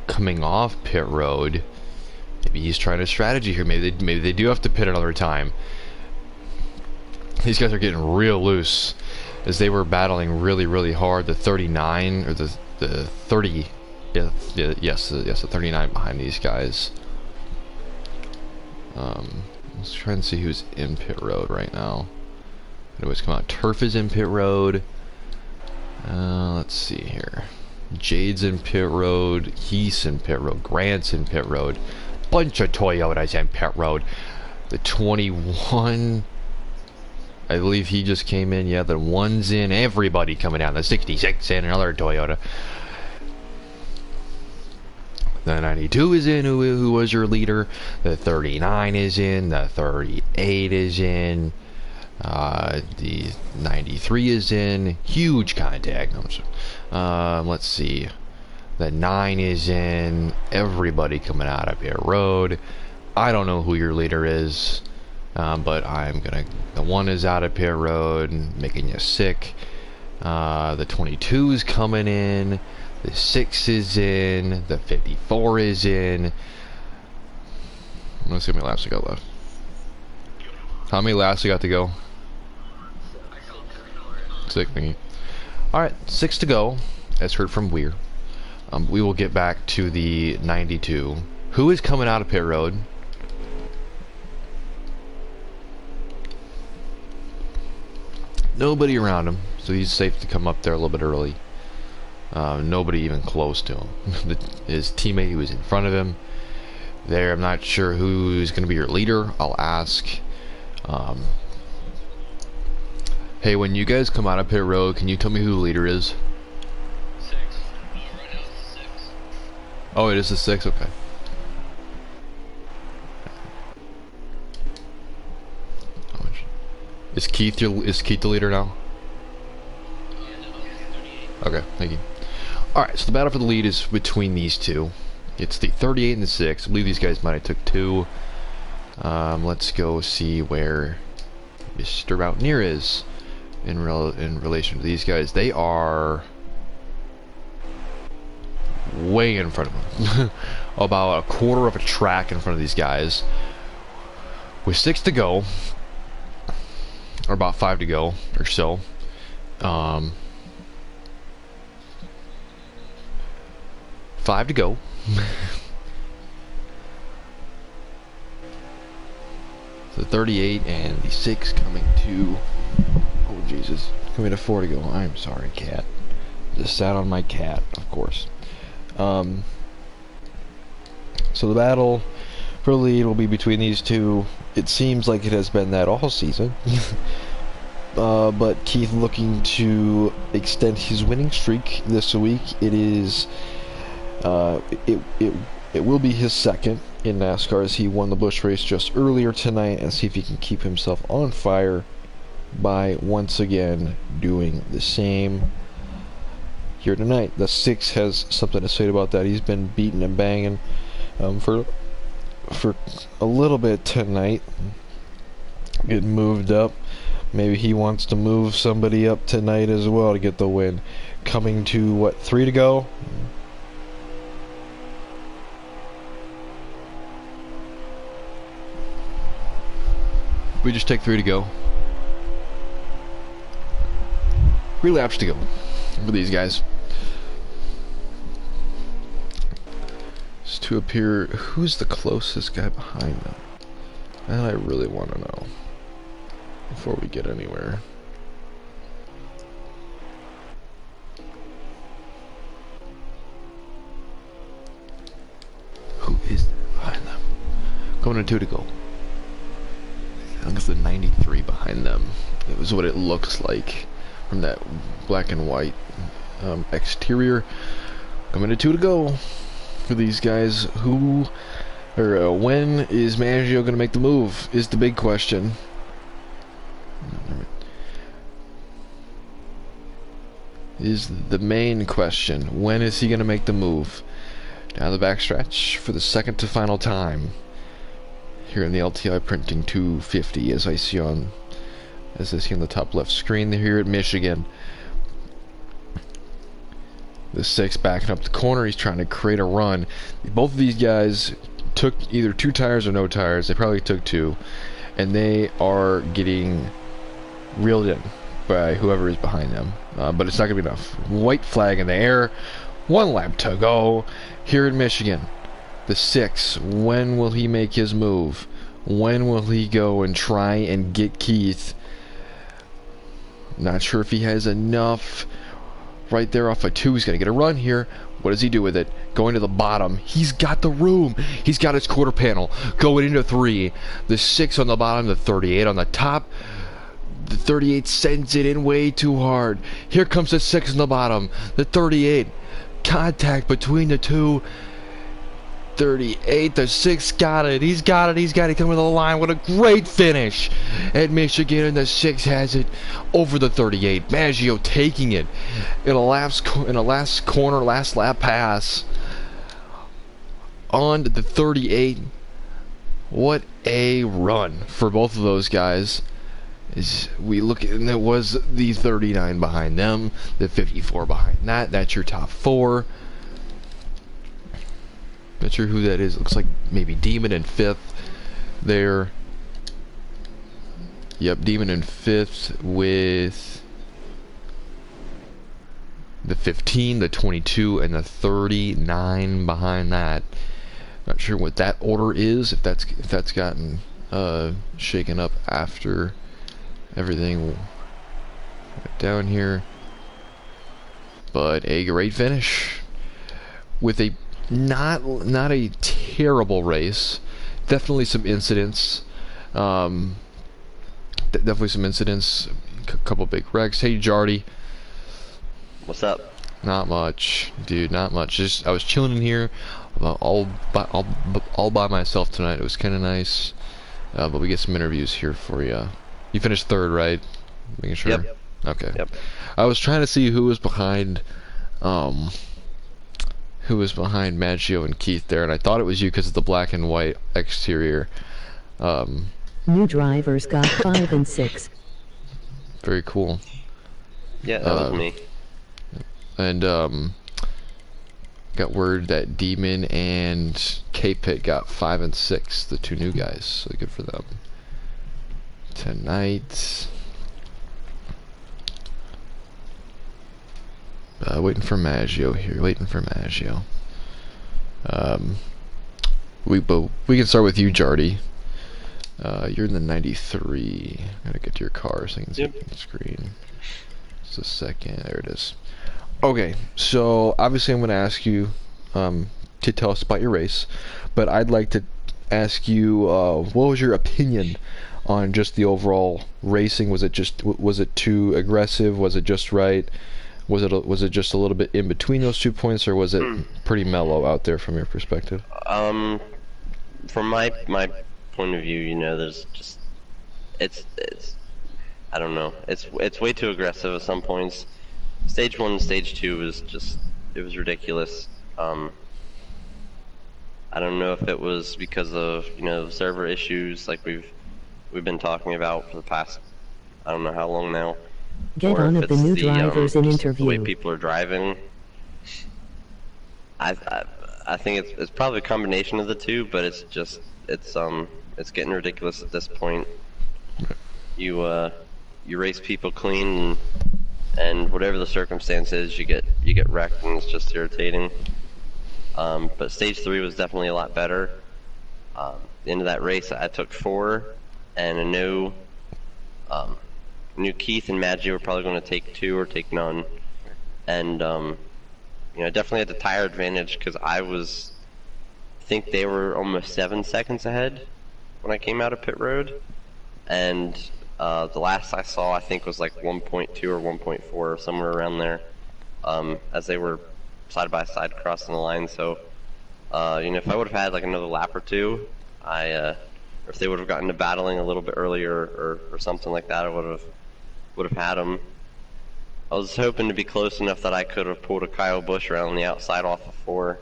coming off pit road. Maybe he's trying a strategy here. Maybe they do have to pit another time. These guys are getting real loose as they were battling really hard. The 39 or the 30, yes, the 39 behind these guys. Let's try and see who's in pit road right now. Anyways, come out. Turf is in pit road. Let's see here. Jade's in pit road. Heath's in pit road. Grant's in pit road. Bunch of Toyotas in pit road. The 21, I believe he just came in. Yeah, the 1's in. Everybody coming down. The 66 in. Another Toyota. The 92 is in, who was your leader. The 39 is in. The 38 is in. The 93 is in. Huge contact. Let's see. The 9 is in. Everybody coming out of pit road. I don't know who your leader is, but I'm gonna. The 1 is out of pit road, making you sick. The 22 is coming in. The 6 is in. The 54 is in. Let's see how many laps I got left. How many laps I got to go? 6. Alright, 6 to go, as heard from Weir. We will get back to the 92. Who is coming out of pit road? Nobody around him, so he's safe to come up there a little bit early. Nobody even close to him. His teammate who was in front of him there, I'm not sure who's going to be your leader. I'll ask. Hey, when you guys come out of pit road, can you tell me who the leader is? 6. Right now it's 6. Oh, it is the 6? Okay. Is Keith the leader now? Okay, thank you. Alright, so the battle for the lead is between these two. It's the 38 and the 6. I believe these guys might have took 2. Let's go see where Mr. Mountaineer is in relation to these guys. They are way in front of them. About a quarter of a track in front of these guys. With 6 to go. Or about 5 to go, or so. 5 to go. The 38 and the 6 coming to... Oh, Jesus. Coming to 4 to go. I'm sorry, cat. Just sat on my cat, of course. So the battle for the lead will be between these two. It seems like it has been that all season. But Keith looking to extend his winning streak this week. It is... It will be his second in NASCAR, as he won the Busch race just earlier tonight, and see if he can keep himself on fire by once again doing the same here tonight. The 6 has something to say about that. He's been beating and banging for a little bit tonight, getting moved up. Maybe he wants to move somebody up tonight as well to get the win. Coming to what, 3 to go? We just take 3 to go. 3 laps to go for these guys. Just to appear, who's the closest guy behind them? That I really want to know before we get anywhere. Who is behind them? Coming to 2 to go. think it's the 93 behind them. It was what it looks like from that black and white exterior. Coming to 2 to go for these guys. Who, or when is Maggio going to make the move is the big question. Is the main question. When is he going to make the move? Down the backstretch for the second to final time. Here in the LTI printing 250 as I see on the top left screen here at Michigan. The 6 backing up the corner. He's trying to create a run. Both of these guys took either 2 tires or no tires. They probably took 2. And they are getting reeled in by whoever is behind them. But it's not going to be enough. White flag in the air. 1 lap to go here in Michigan. The 6. When will he make his move? When will he go and try and get Keith? Not sure if he has enough. Right there off of 2, he's going to get a run here. What does he do with it? Going to the bottom. He's got the room. He's got his quarter panel. Going into 3. The 6 on the bottom, the 38 on the top. The 38 sends it in way too hard. Here comes the 6 on the bottom. The 38. Contact between the 2. 38, the 6 got it. He's got it. He's got it coming to the line. What a great finish at Michigan. And the 6 has it over the 38. Maggio taking it in a last corner, last lap pass on the 38. What a run for both of those guys. As we look at, and it was the 39 behind them, the 54 behind that. That's your top 4. Not sure who that is. Looks like maybe Demon in 5th there. Yep, Demon in 5th with the 15, the 22, and the 39 behind that. Not sure what that order is, if that's gotten shaken up after everything went down here. But a great finish with a not a terrible race. Definitely some incidents. Definitely some incidents. A couple big wrecks. Hey Jardy. What's up? Not much, dude. Not much. Just I was chilling in here, all by myself tonight. It was kind of nice. But we get some interviews here for you. You finished 3rd, right? Making sure. Yep. Okay. Yep. I was trying to see who was behind. Who was behind Maggio and Keith there, and I thought it was you because of the black and white exterior. New drivers got 5 and 6. Very cool. Yeah, that was me. And got word that Demon and K-Pit got 5 and 6, the 2 new guys, so good for them. Tonight, waiting for Maggio here. Waiting for Maggio. We can start with you, Jardy. You're in the 93. Gotta get to your car so I can see the screen. Just a second. There it is. Okay, so obviously I'm gonna ask you to tell us about your race, but I'd like to ask you what was your opinion on just the overall racing? Was it too aggressive? Was it just right? Was it just a little bit in between those 2 points, or was it pretty mellow out there from your perspective? From my point of view, you know, there's just it's I don't know. It's way too aggressive at some points. Stage 1 and Stage 2 was just, it was ridiculous. I don't know if it was because of, you know, server issues like we've been talking about for the past, I don't know how long now. Get on of the new drivers in interview. The way people are driving. I think it's probably a combination of the 2, but it's getting ridiculous at this point. You race people clean, and whatever the circumstance is, you get wrecked, and it's just irritating. But Stage 3 was definitely a lot better. The end of that race, I took 4, and I knew Keith and Maggio were probably going to take 2 or take none. And you know, I definitely had the tire advantage because I think they were almost 7 seconds ahead when I came out of pit road. and the last I saw, I think, was like 1.2 or 1.4 or somewhere around there, as they were side by side crossing the line. So, if I would have had like another lap or two, or if they would have gotten to battling a little bit earlier or something like that, I would have had them. I was hoping to be close enough that I could have pulled a Kyle Busch around the outside off of 4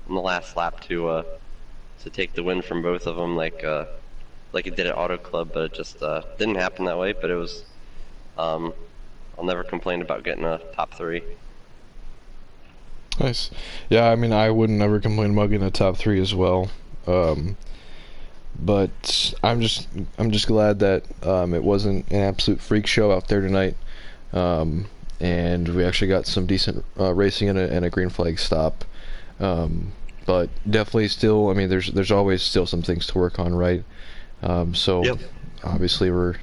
on the last lap to take the win from both of them, like it did at Auto Club, but it just didn't happen that way. But it was, I'll never complain about getting a top 3. Nice. Yeah, I mean, I wouldn't ever complain about getting a top 3 as well. But I'm just glad that it wasn't an absolute freak show out there tonight. And we actually got some decent racing and a green flag stop. But definitely still, I mean, there's always still some things to work on, right? So Yep. obviously we're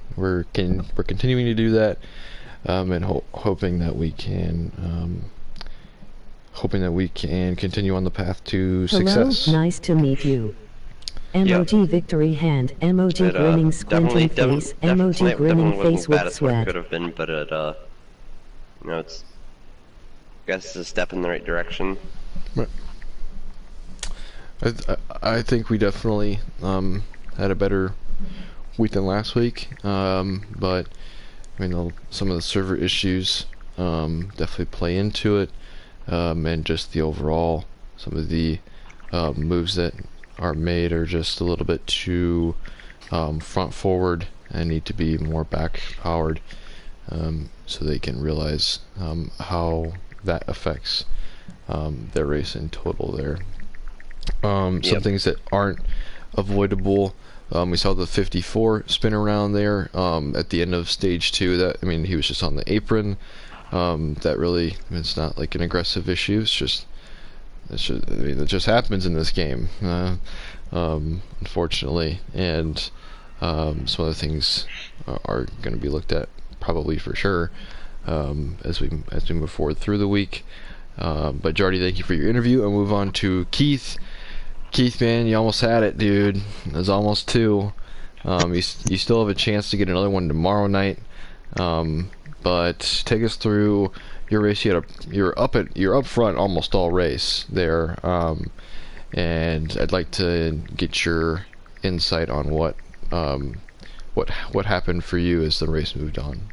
continuing to do that, and hoping that we can continue on the path to success. Hello, nice to meet you. Emoji victory hand, emoji It, grinning squinting face, emoji grinning definitely face wasn't as bad with as what it sweat. could have been, but it, it's, I guess it's a step in the right direction. I think we definitely had a better week than last week, but I mean some of the server issues definitely play into it, and just the overall, some of the moves that are made are just a little bit too front forward and need to be more back powered, so they can realize how that affects their race in total there. Some things that aren't avoidable. We saw the 54 spin around there at the end of stage 2. That, I mean, he was just on the apron. That really, I mean, it's not like an aggressive issue. I mean, it just happens in this game, unfortunately. And some other things are going to be looked at probably for sure as we move forward through the week. But Jardy, thank you for your interview. I'll move on to Keith. Keith, man, you almost had it, dude. It was almost 2. You still have a chance to get another one tomorrow night. But take us through your race. You're up front almost all race there. And I'd like to get your insight on what happened for you as the race moved on.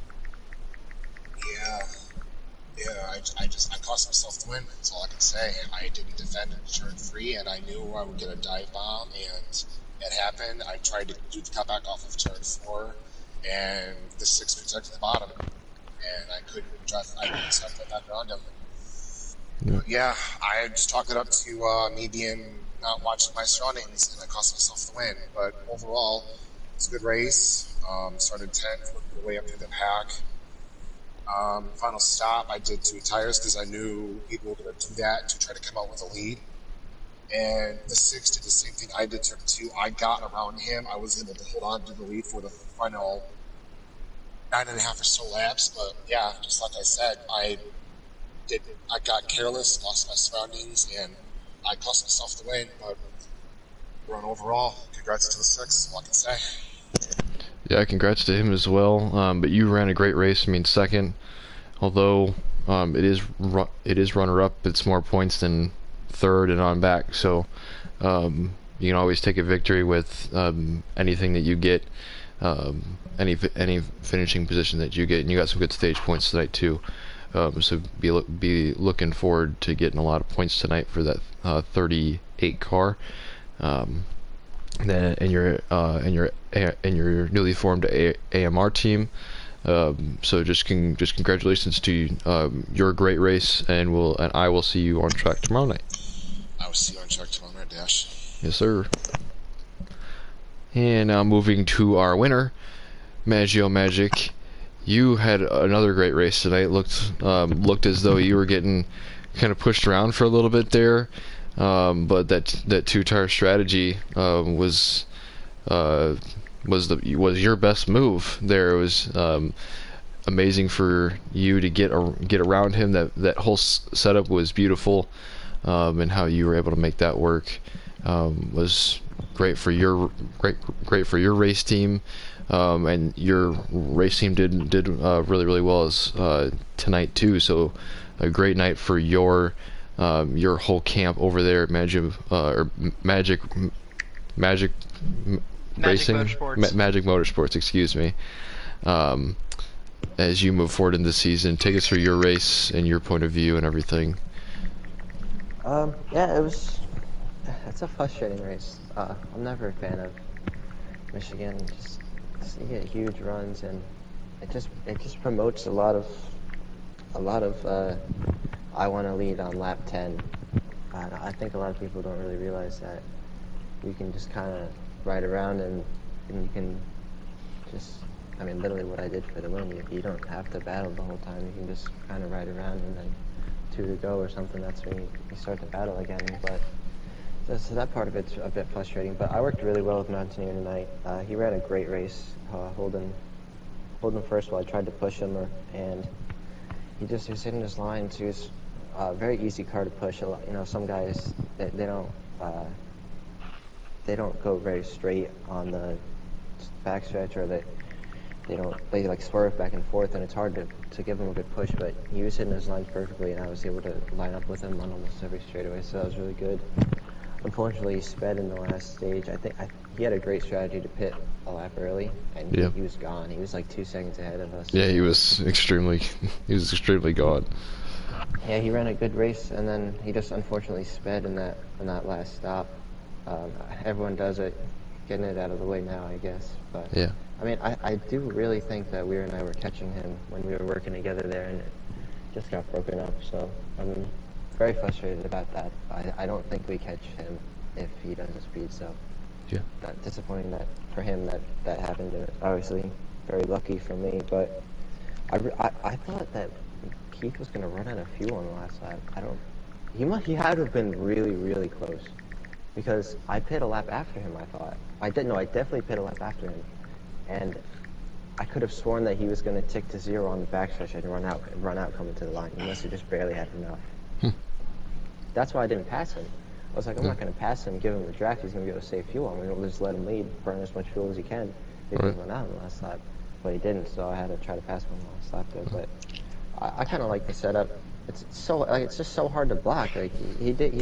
I cost myself the win. That's all I can say. I didn't defend in turn 3, and I knew I would get a dive bomb, and it happened. I tried to do the cutback off of turn 4, and the 6 protected the bottom, and I couldn't put that around him. Yeah, I just chalked it up to me being not watching my surroundings, and I cost myself the win. But overall, it's a good race. Started 10th, worked my way up through the pack. Final stop, I did 2 tires because I knew people were going to do that to try to come out with a lead. And the 6 did the same thing I did turn 2. I got around him. I was able to hold on to the lead for the final 9.5 or so laps. But yeah, just like I said, I got careless, lost my surroundings, and I cost myself the win. But run overall, congrats to the 6, that's all I can say. Yeah, congrats to him as well. But you ran a great race. I mean, second, although it is runner-up. It's more points than third and on back. So you can always take a victory with anything that you get, any finishing position that you get, and you got some good stage points tonight too. So be looking forward to getting a lot of points tonight for that 38 car. And your newly formed AMR team. So just congratulations to your great race, and I will see you on track tomorrow night. I will see you on track tomorrow night, Dash. Yes, sir. And now moving to our winner, Maggio Magic. You had another great race tonight. Looked as though you were getting kind of pushed around for a little bit there. But that 2-tire strategy was your best move there. It was amazing for you to get around him. That whole setup was beautiful, and how you were able to make that work was great for your race team, and your race team did really well as tonight too. So a great night for your whole camp over there at Magic Racing, Motorsports. Magic Motorsports, excuse me. As you move forward in the season, take us through your race and your point of view and everything. Yeah, it's a frustrating race. I'm never a fan of Michigan. Just you get huge runs, and it just promotes a lot of I want to lead on lap 10. I think a lot of people don't really realize that you can just kind of ride around and you can just, I mean, literally what I did for the win. You don't have to battle the whole time. You can just kind of ride around, and then 2 to go or something, that's when you start to battle again. But so that part of it's a bit frustrating. But I worked really well with Mountaineer tonight. He ran a great race, holding first while I tried to push him, and he was hitting his lines. He was a very easy car to push. A lot, some guys they don't go very straight on the backstretch, or they like swerve back and forth, and it's hard to give him a good push. But he was hitting his lines perfectly, and I was able to line up with him on almost every straightaway, so that was really good. Unfortunately, he sped in the last stage. I think he had a great strategy to pit a lap early, and he was gone. He was like 2 seconds ahead of us. Yeah, he was extremely gone. Yeah, he ran a good race, and then he just unfortunately sped in that last stop. Everyone does it, getting it out of the way now, I guess. But yeah, I mean, I do really think that Weir and I were catching him when we were working together there, and it just got broken up. So I'm very frustrated about that. I don't think we catch him if he doesn't speed. So yeah, disappointing that for him that happened. And obviously, very lucky for me. But I thought that Keith was going to run out of fuel on the last lap. He had to have been really, really close, because I pit a lap after him, I thought. I definitely pit a lap after him. And I could have sworn that he was going to tick to 0 on the backstretch and run out coming to the line. He must have just barely had enough. That's why I didn't pass him. I was like, I'm not going to pass him, give him the draft. He's going to be able to save fuel. I'm going to just let him lead, burn as much fuel as he can. He can run out in the last lap. But he didn't, so I had to try to pass him on the last lap there. But I kind of like the setup. It's just so hard to block. Like he did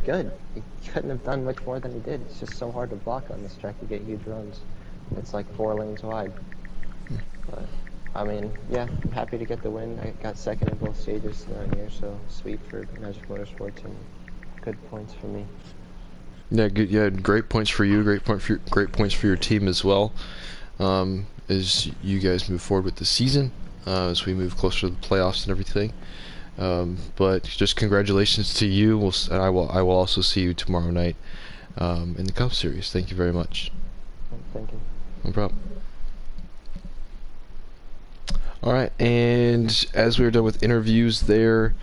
good. He couldn't have done much more than he did. It's just so hard to block on this track. You get huge runs. It's like 4 lanes wide. But I mean, yeah, I'm happy to get the win. I got second in both stages down here, so sweet for Magic Motorsports and good points for me. Yeah, good. Yeah, great points for you. Great points for your team as well. As you guys move forward with the season, as we move closer to the playoffs and everything. But just congratulations to you. And I will also see you tomorrow night in the Cup Series. Thank you very much. Thank you. No problem. All right, and as we are done with interviews there,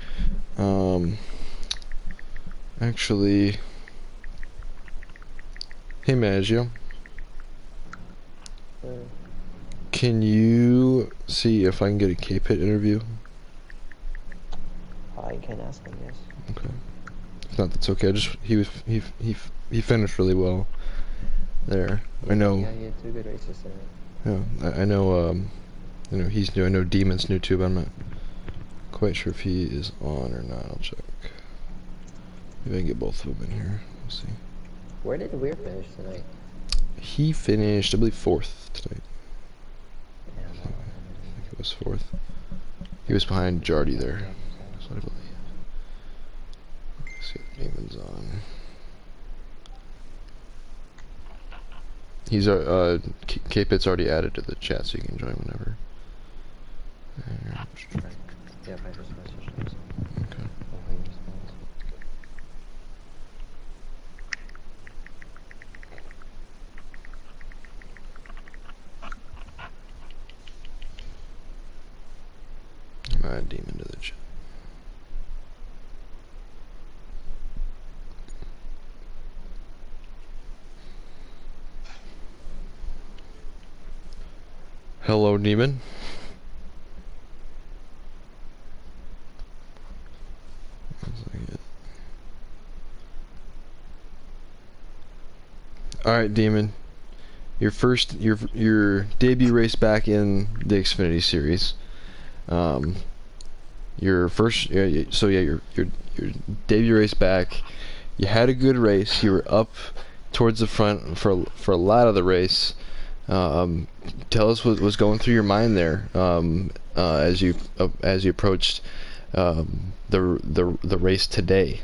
actually, hey Maggio, can you see if I can get a K-Pit interview? I can ask him, yes. Okay. If not, that's okay. He finished really well there. I know. Yeah, he had 2 good races tonight. Yeah, I know. He's new. I know Demon's new too, but I'm not quite sure if he is on or not. I'll check. Maybe I can get both of them in here. We'll see. Where did Weir finish tonight? He finished, I believe, 4th tonight. Yeah, I think it was 4th. He was behind Jardy there. That's what I believe. Let's see if Demon's on. He's K-Pit's already added to the chat, so you can join whenever. Yeah, if I just messaged him. Okay. Hopefully he responds. Add Demon to the chat. Hello, Demon. All right, Demon. Your debut race back in the Xfinity Series. Your first, so yeah, your debut race back. You had a good race. You were up towards the front for a lot of the race. Tell us what was going through your mind there as you approached the race today.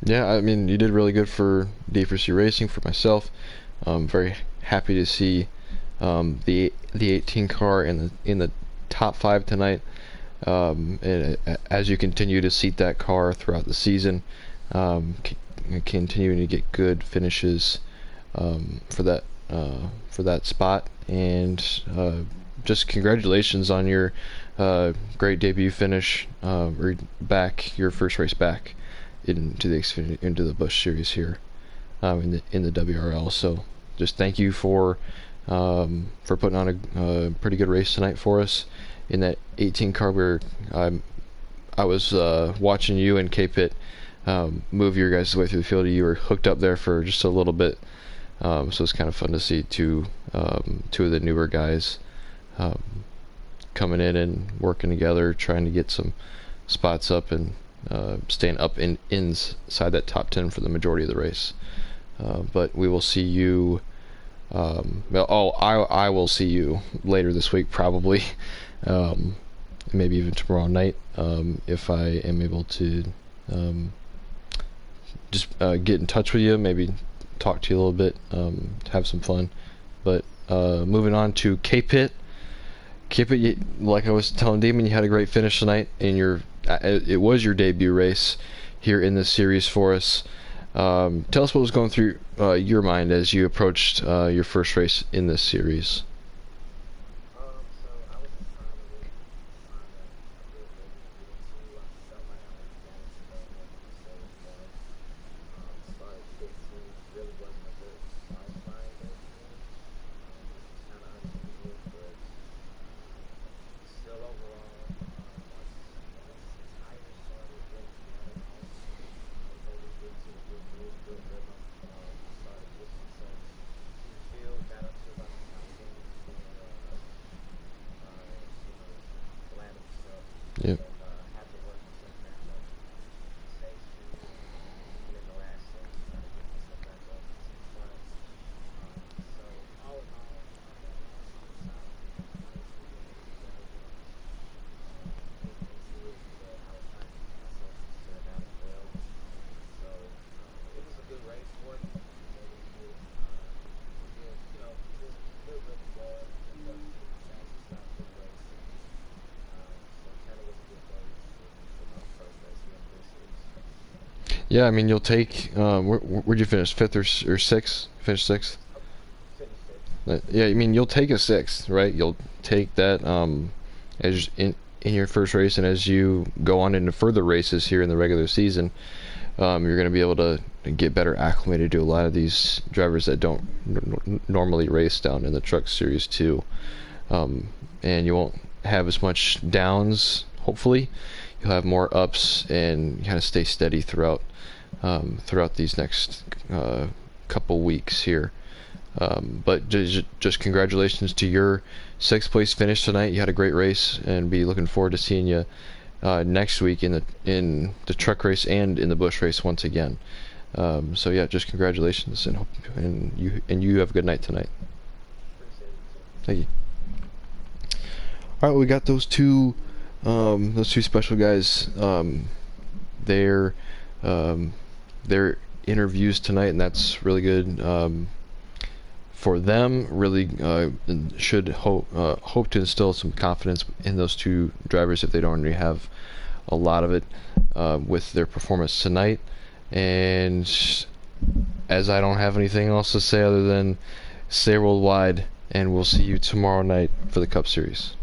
Yeah, I mean, you did really good for D4C Racing, for myself. Very happy to see the 18 car in the top 5 tonight. And as you continue to seat that car throughout the season, continuing to get good finishes for that spot, and just congratulations on your great debut finish, or back your first race back into the Busch series here in the WRL. So just thank you for putting on a pretty good race tonight for us in that 18 car where I was watching you and K-Pit move your guys' way through the field. You were hooked up there for just a little bit, so it's kind of fun to see two of the newer guys coming in and working together, trying to get some spots up and staying up inside that top 10 for the majority of the race. But we will see you. I will see you later this week, probably, maybe even tomorrow night, if I am able to just get in touch with you, maybe talk to you a little bit, have some fun. But moving on to K-Pit. K-Pit, like I was telling Damon, you had a great finish tonight in it was your debut race here in this series for us. Tell us what was going through your mind as you approached your first race in this series. Yep. Yeah, I mean, you'll take. Where'd you finish? Fifth or sixth? Finish sixth. Yeah, I mean, you'll take a sixth, right? You'll take that as in your first race, and as you go on into further races here in the regular season, you're going to be able to get better acclimated to a lot of these drivers that don't normally race down in the Truck Series 2, and you won't have as much downs. Hopefully, you'll have more ups and kind of stay steady throughout these next couple weeks here. But just congratulations to your 6th place finish tonight. You had a great race, and be looking forward to seeing you next week in the truck race and in the Busch race once again. So yeah, just congratulations, and you have a good night tonight. Thank you. All right, we got those two special guys. Their interviews tonight, and that's really good for them. Really should hope to instill some confidence in those two drivers if they don't already have a lot of it with their performance tonight. And as I don't have anything else to say other than stay worldwide, and we'll see you tomorrow night for the Cup Series.